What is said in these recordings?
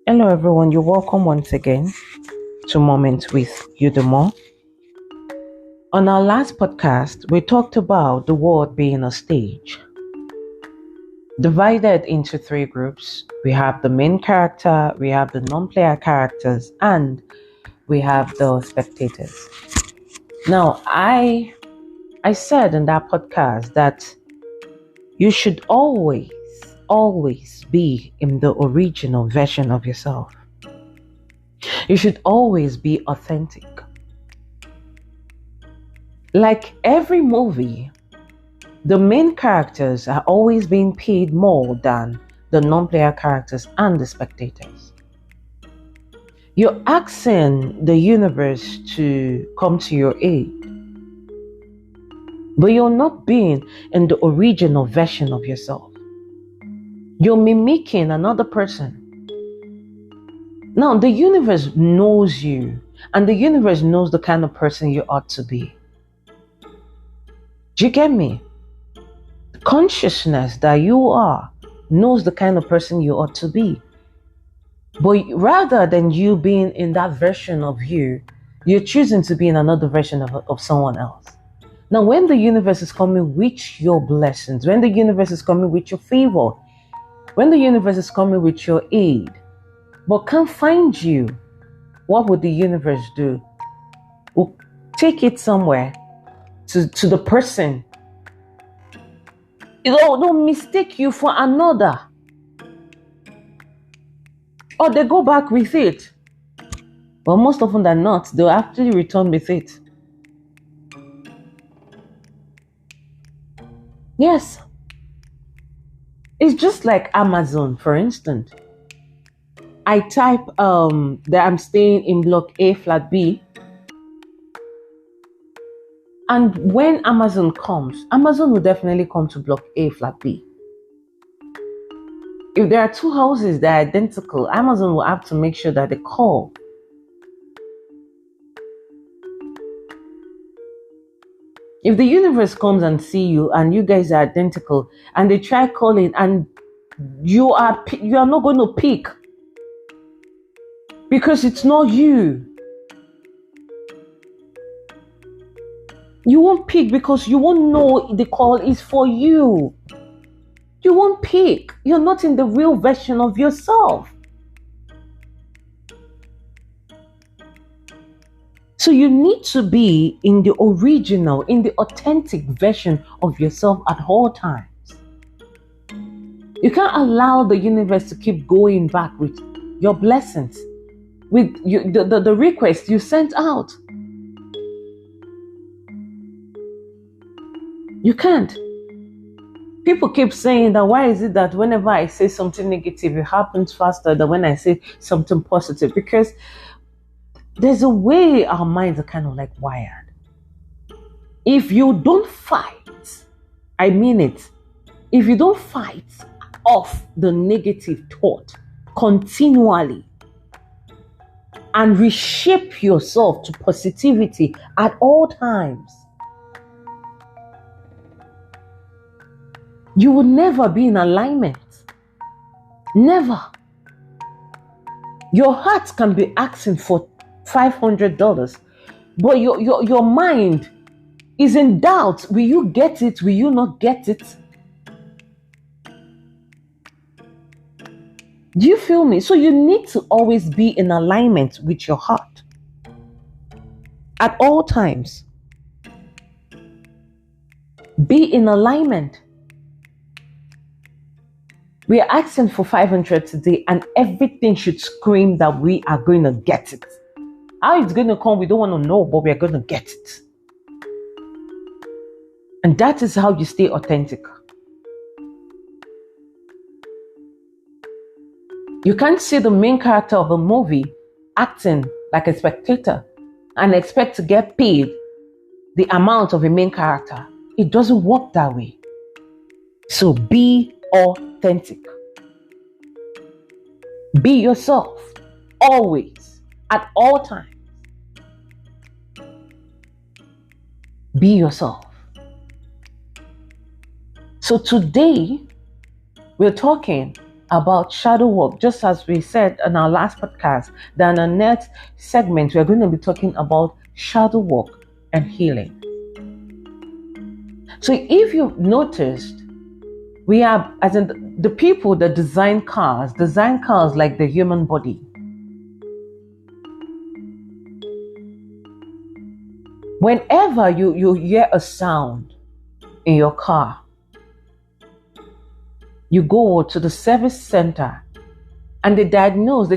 Hello, everyone. You're welcome once again to Moments with Udemo. On our last podcast, we talked about the world being a stage, divided into three groups. We have the main character, we have the non-player characters, and we have the spectators. Now, I said in that podcast that you should always be in the original version of yourself. You should always be authentic. Like every movie, the main characters are always being paid more than the non-player characters and the spectators. You're asking the universe to come to your aid, but you're not being in the original version of yourself. You're mimicking another person. Now, the universe knows you, and the universe knows the kind of person you ought to be. Do you get me? Consciousness that you are knows the kind of person you ought to be. But rather than you being in that version of you, you're choosing to be in another version of someone else. Now, when the universe is coming with your blessings, when the universe is coming with your favor, when the universe is coming with your aid, but can't find you, what would the universe do? Will take it somewhere to the person. They'll mistake you for another. Or they go back with it. But most often than not, they'll actually return with it. Yes. It's just like Amazon, for instance. I type that I'm staying in block A, flat B. And when Amazon comes, Amazon will definitely come to block A, flat B. If there are two houses that are identical, Amazon will have to make sure that they call. If the universe comes and see you and you guys are identical and they try calling and you are not going to pick because it's not you. You won't pick because you won't know the call is for you. You won't pick. You're not in the real version of yourself. So you need to be in the original, in the authentic version of yourself at all times. You can't allow the universe to keep going back with your blessings, with the request you sent out. You can't. People keep saying that why is it that whenever I say something negative, it happens faster than when I say something positive? Because there's a way our minds are kind of like wired. If you don't fight, I mean it, if you don't fight off the negative thought continually and reshape yourself to positivity at all times, you will never be in alignment. Never. Your heart can be asking for $500, but your mind is in doubt. Will you get it? Will you not get it? Do you feel me? So you need to always be in alignment with your heart at all times. Be in alignment. We are asking for 500 today and everything should scream that we are going to get it. How it's going to come, we don't want to know, but we are going to get it. And that is how you stay authentic. You can't see the main character of a movie acting like a spectator and expect to get paid the amount of a main character. It doesn't work that way. So be authentic. Be yourself, always, at all times. Be yourself. So today, we're talking about shadow work, just as we said in our last podcast, that in our next segment, we're going to be talking about shadow work and healing. So if you've noticed, we are, as in the people that design cars like the human body. Whenever you hear a sound in your car, you go to the service center and they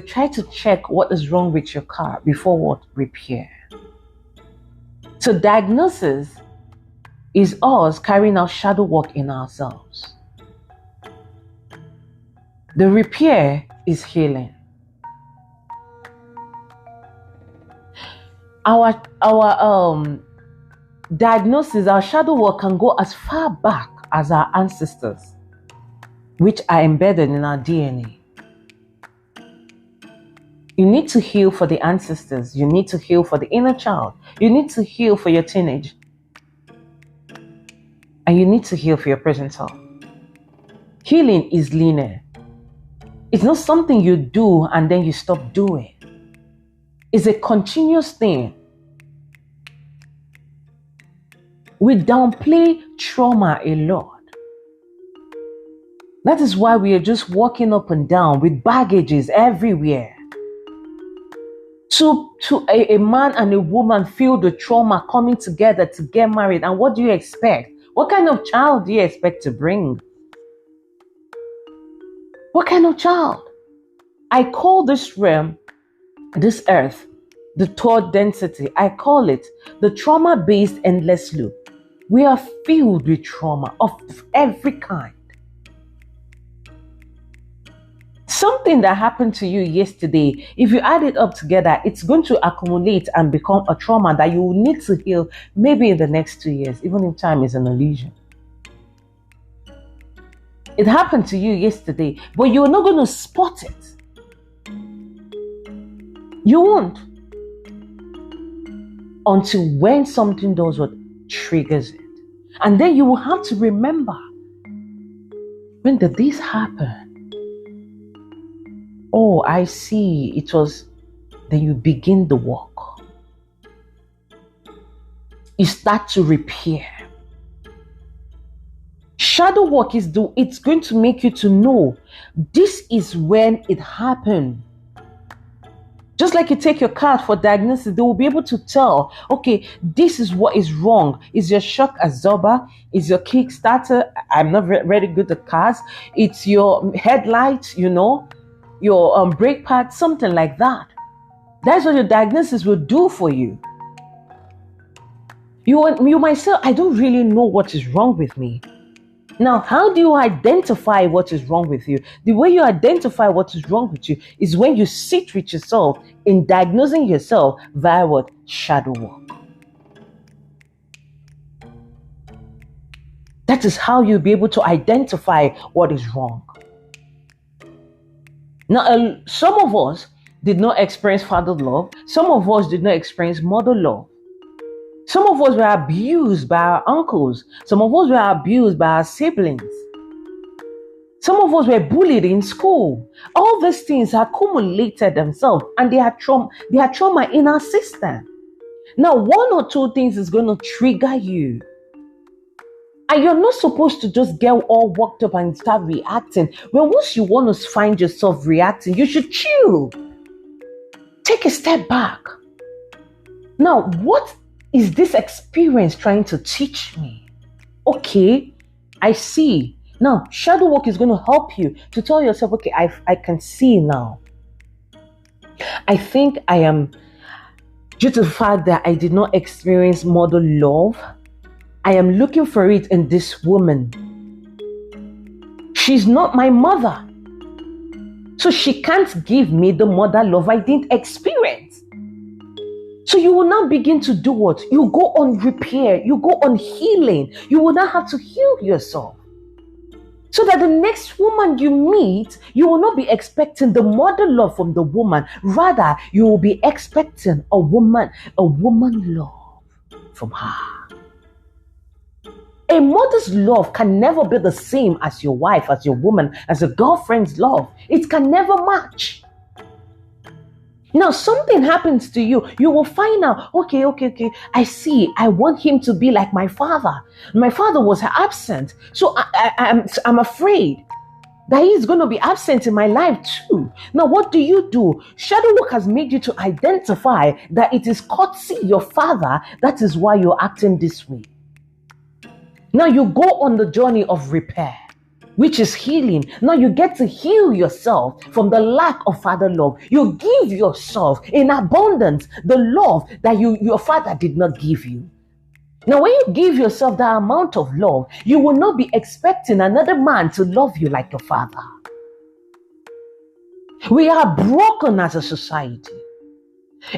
try to check what is wrong with your car before what repair. So diagnosis is us carrying out shadow work in ourselves. The repair is healing. Our diagnosis, our shadow work can go as far back as our ancestors, which are embedded in our DNA. You need to heal for the ancestors. You need to heal for the inner child. You need to heal for your teenage. And you need to heal for your present self. Healing is linear. It's not something you do and then you stop doing. It's a continuous thing. We downplay trauma a lot. That is why we are just walking up and down with baggages everywhere. To a man and a woman feel the trauma coming together to get married. And what do you expect? What kind of child do you expect to bring? What kind of child? I call this realm, this earth, the third density. I call it the trauma-based endless loop. We are filled with trauma of every kind. Something that happened to you yesterday, if you add it up together, it's going to accumulate and become a trauma that you will need to heal maybe in the next 2 years, even if time is an illusion. It happened to you yesterday, but you're not going to spot it. You won't. Until when something does what triggers it. And then you will have to remember, when did this happen? Oh, I see. It was, then you begin the work. You start to repair. Shadow work it's going to make you to know this is when it happened. Just like you take your card for diagnosis, they will be able to tell, okay, this is what is wrong. Is your shock absorber? Is your kickstarter? I'm not very good at cars. It's your headlight, your brake pad, something like that. That's what your diagnosis will do for you. You might say, I don't really know what is wrong with me. Now, how do you identify what is wrong with you? The way you identify what is wrong with you is when you sit with yourself in diagnosing yourself via what? Shadow work. That is how you'll be able to identify what is wrong. Now, some of us did not experience father love. Some of us did not experience mother love. Some of us were abused by our uncles. Some of us were abused by our siblings. Some of us were bullied in school. All these things accumulated themselves and they had trauma in our system. Now, one or two things is going to trigger you. And you're not supposed to just get all worked up and start reacting. Well, once you want to find yourself reacting, you should chill. Take a step back. Now, what is this experience trying to teach me? Okay, I see. Now, shadow work is going to help you to tell yourself, okay, I can see now. I think I am, due to the fact that I did not experience mother love, I am looking for it in this woman. She's not my mother. So she can't give me the mother love I didn't experience. So you will now begin to do what? You go on repair. You go on healing. You will now have to heal yourself. So that the next woman you meet, you will not be expecting the mother love from the woman. Rather, you will be expecting a woman love from her. A mother's love can never be the same as your wife, as your woman, as a girlfriend's love. It can never match. Now, something happens to you, you will find out, okay, I see, I want him to be like my father. My father was absent, so I'm afraid that he's going to be absent in my life too. Now, what do? Shadow work has made you to identify that it is courtesy your father, that is why you're acting this way. Now you go on the journey of repair, which is healing. Now you get to heal yourself from the lack of father love. You give yourself in abundance the love that your father did not give you. Now, when you give yourself that amount of love, you will not be expecting another man to love you like your father. We are broken as a society.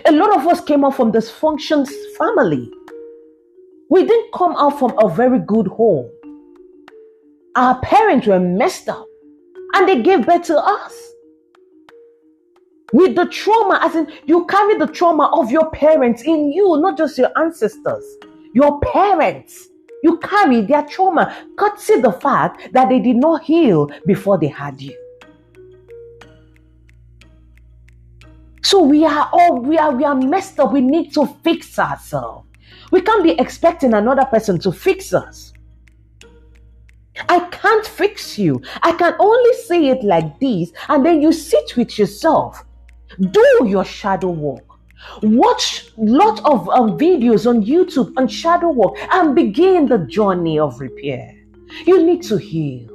A lot of us came out from dysfunctional family. We didn't come out from a very good home. Our parents were messed up and they gave birth to us. With the trauma, as in you carry the trauma of your parents in you, not just your ancestors. Your parents, you carry their trauma. Courtesy the fact that they did not heal before they had you. So we are messed up. We need to fix ourselves. We can't be expecting another person to fix us. I can't fix you. I can only say it like this, and then you sit with yourself. Do your shadow work. Watch lot of videos on YouTube on shadow work and begin the journey of repair. You need to heal.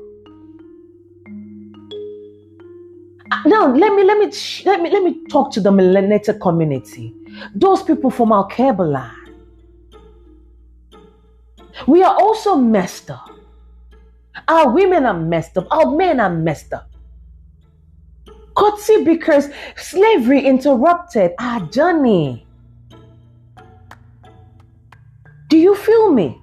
Now let me talk to the melanated community. Those people from our Kerbala. We are also messed up. Our women are messed up. Our men are messed up. Courtesy because slavery interrupted our journey. Do you feel me?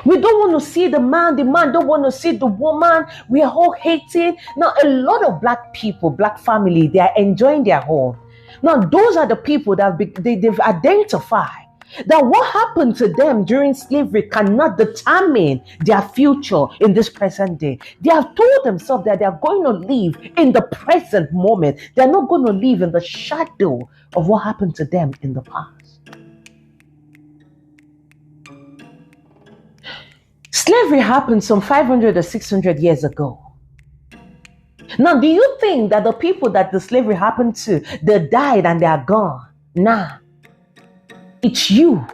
We don't want to see the man don't want to see the woman. We are all hating. Now, a lot of black people, black family, they are enjoying their home. Now, those are the people that they've identified that what happened to them during slavery cannot determine their future in this present day. They have told themselves that they are going to live in the present moment. They're not going to live in the shadow of what happened to them in the past. Slavery happened some 500 or 600 years ago. Now, do you think that the people that the slavery happened to, they died and they are gone? Nah. It's you.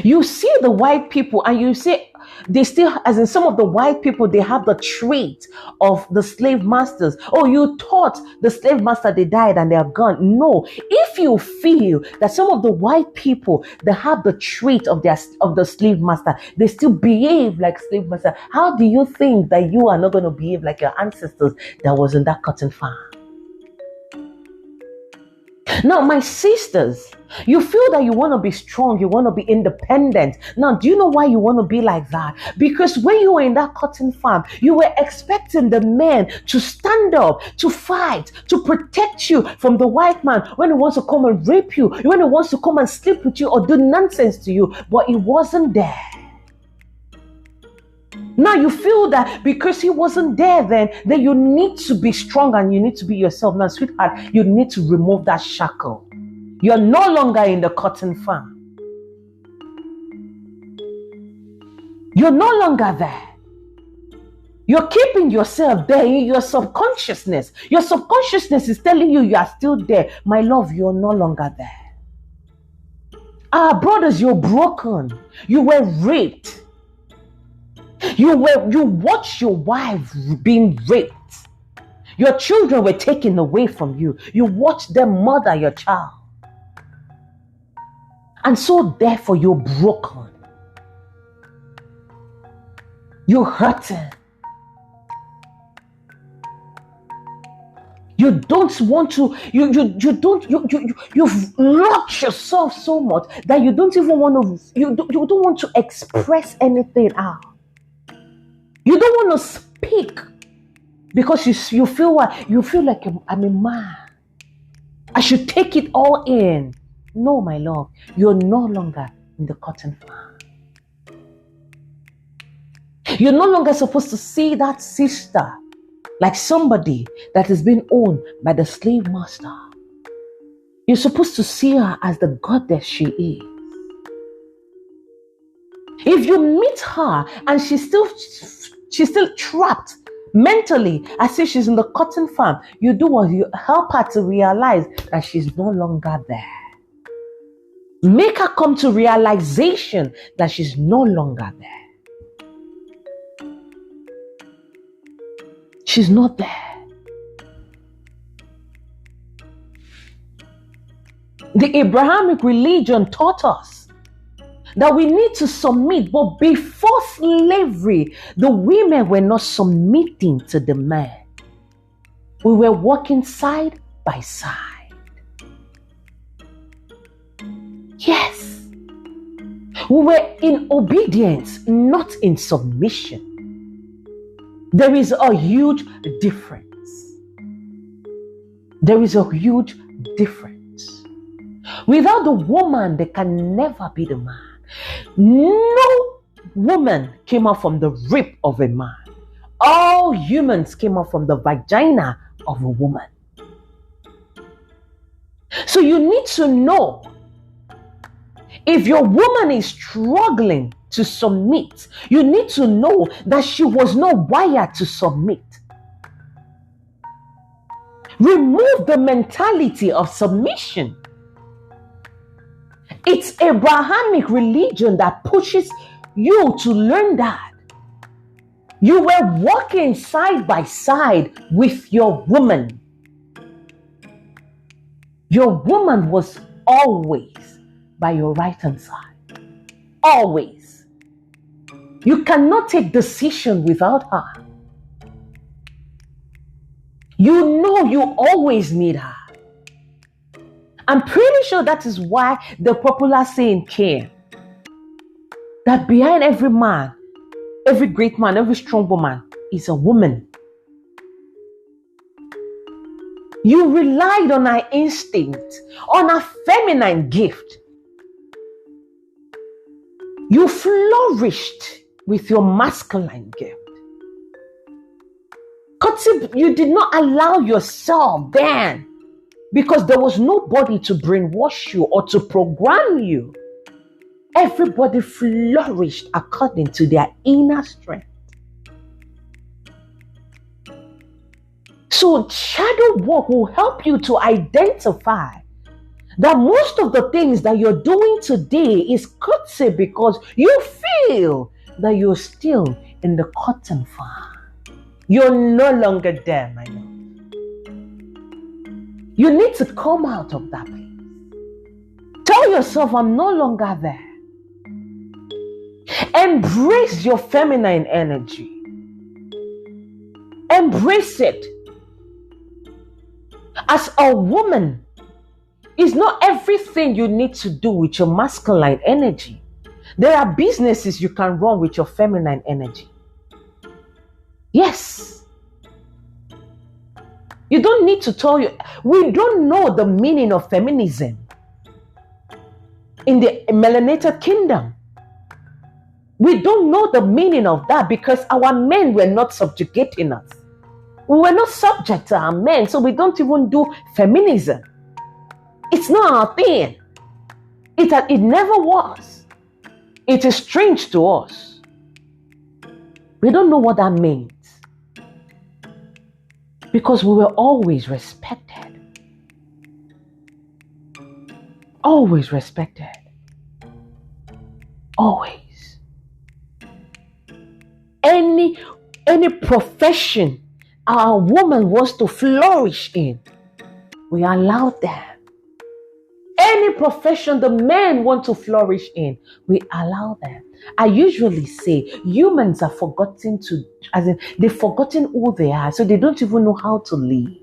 You see the white people and you say they still, as in some of the white people, they have the trait of the slave masters. Oh, you thought the slave master, they died and they are gone. No. If you feel that some of the white people, they have the trait of the slave master, they still behave like slave master, how do you think that you are not going to behave like your ancestors that was in that cotton farm? Now, my sisters, you feel that you want to be strong, you want to be independent. Now, do you know why you want to be like that? Because when you were in that cotton farm, you were expecting the men to stand up, to fight, to protect you from the white man when he wants to come and rape you, when he wants to come and sleep with you or do nonsense to you, but it wasn't there. Now you feel that because he wasn't there then you need to be strong and you need to be yourself. Now, sweetheart, you need to remove that shackle. You're no longer in the cotton farm. You're no longer there. You're keeping yourself there in your subconsciousness. Your subconsciousness is telling you are still there. My love, you're no longer there. Brothers, you're broken. You were raped. You watched your wife being raped. Your children were taken away from you. You watched them murder your child. And so therefore you're broken. You're hurting. You don't want to, you've locked yourself so much that you don't even want to, you don't want to express anything out. You don't want to speak because you feel what? You feel like I'm a man. I should take it all in. No, my love, you're no longer in the cotton farm. You're no longer supposed to see that sister like somebody that is being owned by the slave master. You're supposed to see her as the goddess she is. If you meet her and she's still trapped mentally as if she's in the cotton farm, you do what? You help her to realize that she's no longer there. Make her come to realization that she's no longer there. She's not there. The Abrahamic religion taught us that we need to submit, but before slavery, the women were not submitting to the man. We were walking side by side. Yes. We were in obedience, not in submission. There is a huge difference. There is a huge difference. Without the woman, there can never be the man. No woman came out from the rib of a man. All humans came out from the vagina of a woman. So you need to know, if your woman is struggling to submit, you need to know that she was not wired to submit. Remove the mentality of submission. It's Abrahamic religion that pushes you to learn that. You were walking side by side with your woman. Your woman was always by your right hand side. Always. You cannot take decision without her. You know you always need her. I'm pretty sure that is why the popular saying came, that behind every man, every great man, every strong woman is a woman. You relied on her instinct, on her feminine gift. You flourished with your masculine gift. You did not allow yourself then, because there was nobody to brainwash you or to program you. Everybody flourished according to their inner strength. So shadow work will help you to identify that most of the things that you're doing today is courtesy because you feel that you're still in the cotton farm. You're no longer there, my love. You need to come out of that place. Tell yourself, I'm no longer there. Embrace your feminine energy. Embrace it. As a woman, it's not everything you need to do with your masculine energy. There are businesses you can run with your feminine energy. Yes. You don't need to tell you. We don't know the meaning of feminism in the melanated kingdom. We don't know the meaning of that because our men were not subjugating us. We were not subject to our men, so we don't even do feminism. It's not our thing. It never was. It is strange to us. We don't know what that means. Because we were always respected. Always respected. Always. Any profession our woman wants to flourish in, we allow them. Any profession the men want to flourish in, we allow them. I usually say humans are forgotten they've forgotten who they are, so they don't even know how to live.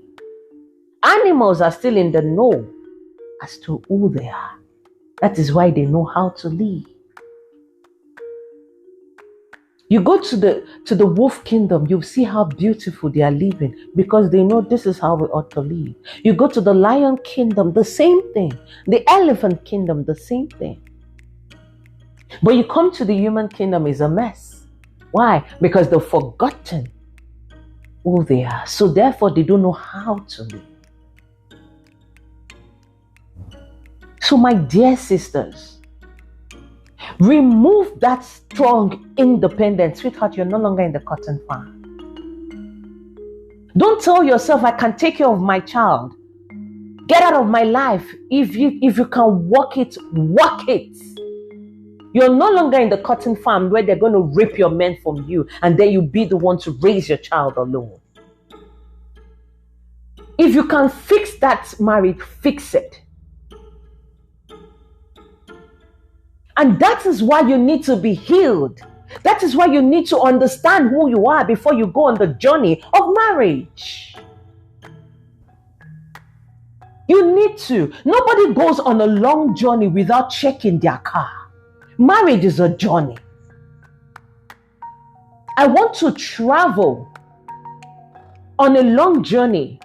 Animals are still in the know as to who they are. That is why they know how to live. You go to the wolf kingdom, you see how beautiful they are living because they know this is how we ought to live. You go to the lion kingdom, the same thing. The elephant kingdom, the same thing. But you come to the human kingdom, is a mess. Why? Because they've forgotten who they are. So therefore, they don't know how to live. So my dear sisters, remove that strong independence. Sweetheart, you're no longer in the cotton farm. Don't tell yourself, I can take care of my child. Get out of my life. If you can walk it, walk it. You're no longer in the cotton farm where they're going to rip your men from you and then you be the one to raise your child alone. If you can fix that marriage, fix it. And that is why you need to be healed. That is why you need to understand who you are before you go on the journey of marriage. You need to. Nobody goes on a long journey without checking their car. Marriage is a journey. I want to travel on a long journey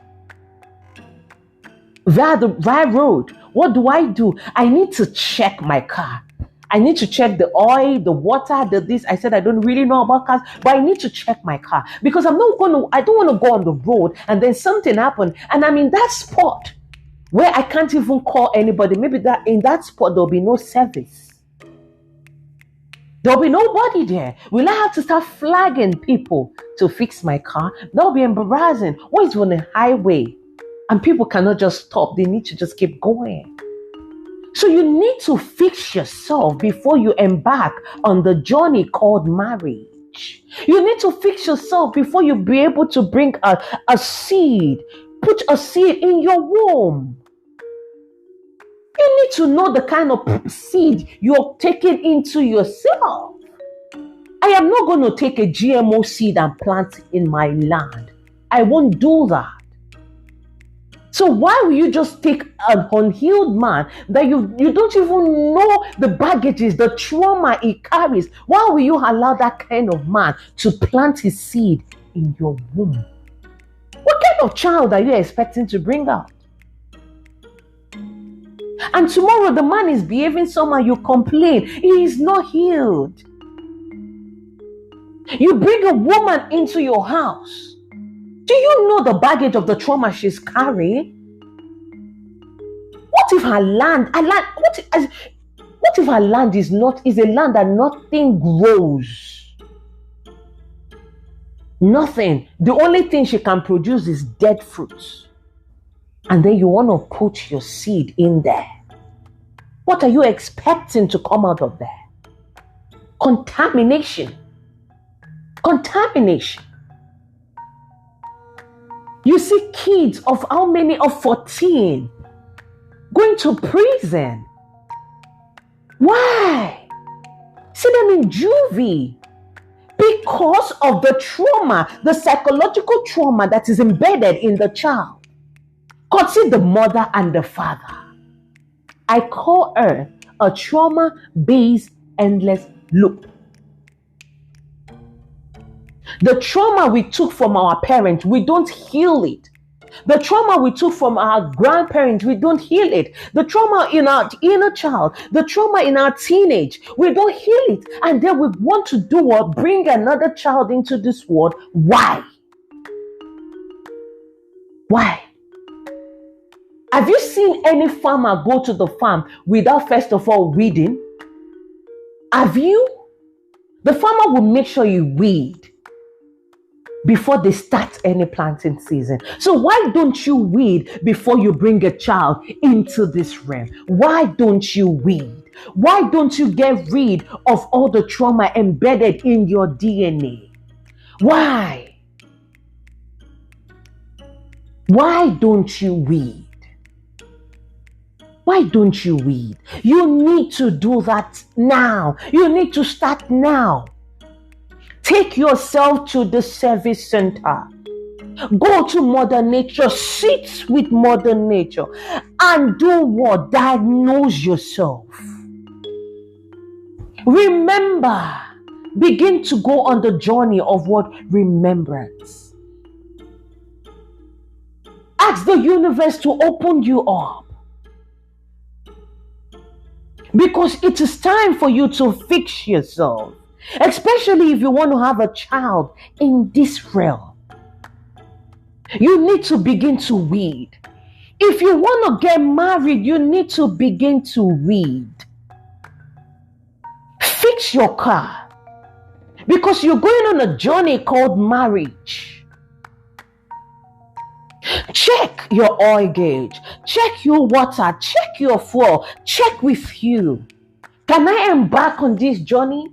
via the road. What do? I need to check my car. I need to check the oil, the water, the this. I said I don't really know about cars, but I need to check my car because I don't want to go on the road and then something happened and I'm in that spot where I can't even call anybody. Maybe that in that spot there'll be no service. There'll be nobody there. Will I have to start flagging people to fix my car? That'll be embarrassing. What is on a highway and people cannot just stop? They need to just keep going. So you need to fix yourself before you embark on the journey called marriage. You need to fix yourself before you be able to bring a seed. Put a seed in your womb. You need to know the kind of seed you're taking into yourself. I am not going to take a GMO seed and plant in my land. I won't do that. So why will you just take an unhealed man that you don't even know the baggages, the trauma he carries? Why will you allow that kind of man to plant his seed in your womb? What kind of child are you expecting to bring out? And tomorrow the man is behaving somehow, you complain. He is not healed. You bring a woman into your house. Do you know the baggage of the trauma she's carrying? What if her land, what if her land is a land that nothing grows? Nothing. The only thing she can produce is dead fruits. And then you want to put your seed in there. What are you expecting to come out of there? Contamination. Contamination. You see kids of how many? Of 14 going to prison. Why? See them in juvie. Because of the trauma, the psychological trauma that is embedded in the child. Consider the mother and the father. I call her a trauma-based endless loop. The trauma we took from our parents, we don't heal it. The trauma we took from our grandparents, we don't heal it. The trauma in our inner child, the trauma in our teenage, we don't heal it. And then we want to do what? Bring another child into this world. Why? Why? Have you seen any farmer go to the farm without first of all weeding? Have you? The farmer will make sure you weed before they start any planting season. So why don't you weed before you bring a child into this realm? Why don't you weed? Why don't you get rid of all the trauma embedded in your DNA? Why? Why don't you weed? Why don't you weed? You need to do that now. You need to start now. Take yourself to the service center. Go to Mother Nature. Sit with Mother Nature. And do what? Diagnose yourself. Remember begin to go on the journey of what? Remembrance. Ask the universe to open you up. Because it is time for you to fix yourself. Especially if you want to have a child in this realm. You need to begin to read. If you want to get married, you need to begin to read. Fix your car. Because you're going on a journey called marriage. Check your oil gauge. Check your water. Check your fuel. Check with you. Can I embark on this journey?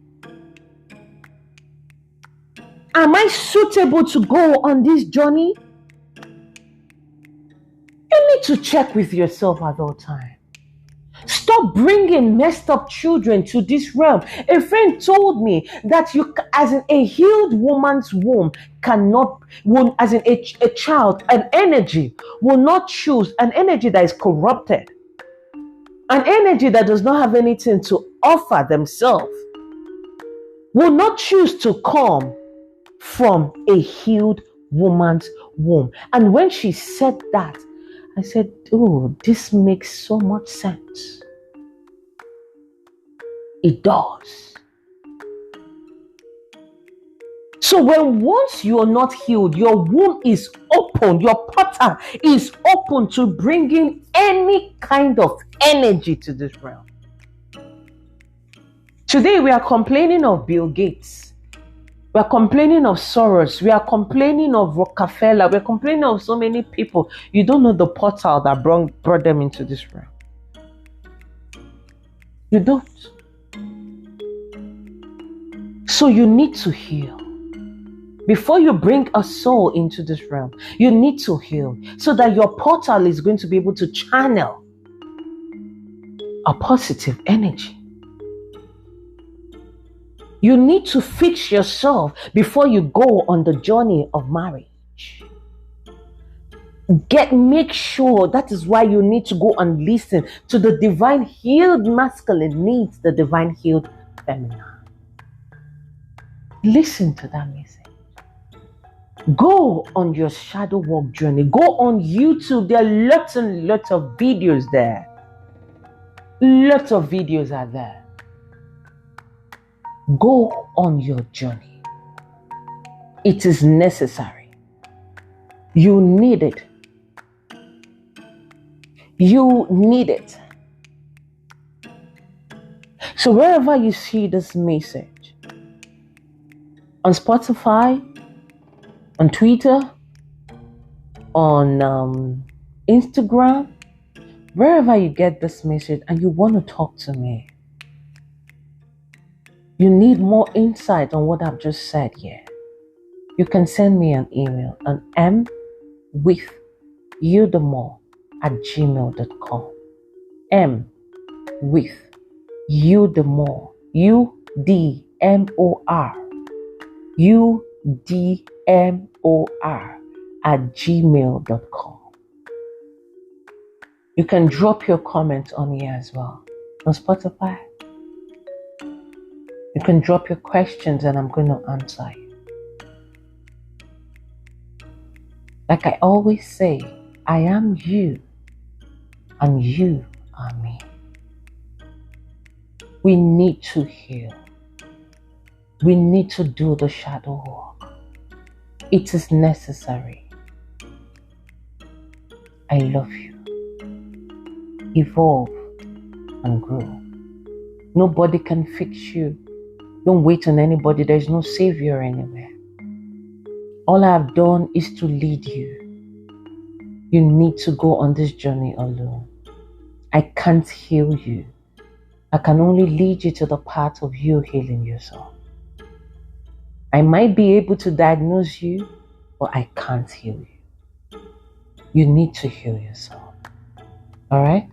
Am I suitable to go on this journey? You need to check with yourself at all times. Stop bringing messed up children to this realm. A friend told me that you, as in a healed woman's womb, as in a child, an energy will not choose an energy that is corrupted, an energy that does not have anything to offer themselves, will not choose to come from a healed woman's womb. And when she said that, I said, oh, this makes so much sense. It does. So once you are not healed, your womb is open, your portal is open to bringing any kind of energy to this realm. Today we are complaining of Bill Gates. We are complaining of Soros. We are complaining of Rockefeller. We are complaining of so many people. You don't know the portal that brought them into this realm. You don't. So you need to heal. Before you bring a soul into this realm, you need to heal so that your portal is going to be able to channel a positive energy. You need to fix yourself before you go on the journey of marriage. Make sure that is why you need to go and listen to the divine healed masculine needs the divine healed feminine. Listen to that message. Go on your shadow walk journey. Go on YouTube. There are lots and lots of videos there. Lots of videos are there. Go on your journey. It is necessary. You need it. You need it. So wherever you see this message, on Spotify, on Twitter, on Instagram, wherever you get this message and you want to talk to me, you need more insight on what I've just said here, you can send me an email on mwithyouthemore@gmail.com. mwithyouthemore, UDMOR@gmail.com. You can drop your comments on here as well on Spotify. You can drop your questions and I'm going to answer you. Like I always say, I am you and you are me. We need to heal. We need to do the shadow walk. It is necessary. I love you. Evolve and grow. Nobody can fix you. Don't wait on anybody. There's no savior anywhere. All I've done is to lead you. You need to go on this journey alone. I can't heal you. I can only lead you to the path of you healing yourself. I might be able to diagnose you, but I can't heal you. You need to heal yourself. All right?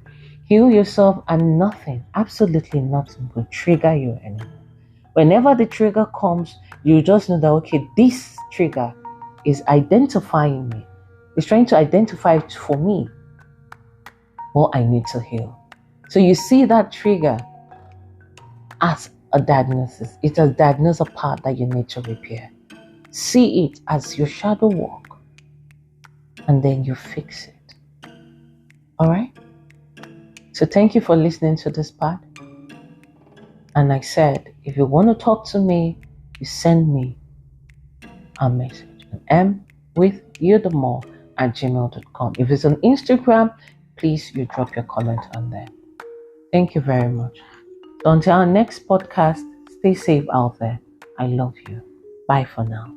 Heal yourself and nothing, absolutely nothing will trigger you anymore. Whenever the trigger comes, you just know that, okay, this trigger is identifying me. It's trying to identify it for me. Well, I need to heal. So you see that trigger as a diagnosis. It has diagnosed a part that you need to repair. See it as your shadow work, and then you fix it. All right? So thank you for listening to this part. And I said, if you want to talk to me, you send me a message. mwithyouthemore@gmail.com. If it's on Instagram, please you drop your comment on there. Thank you very much. So until our next podcast, stay safe out there. I love you. Bye for now.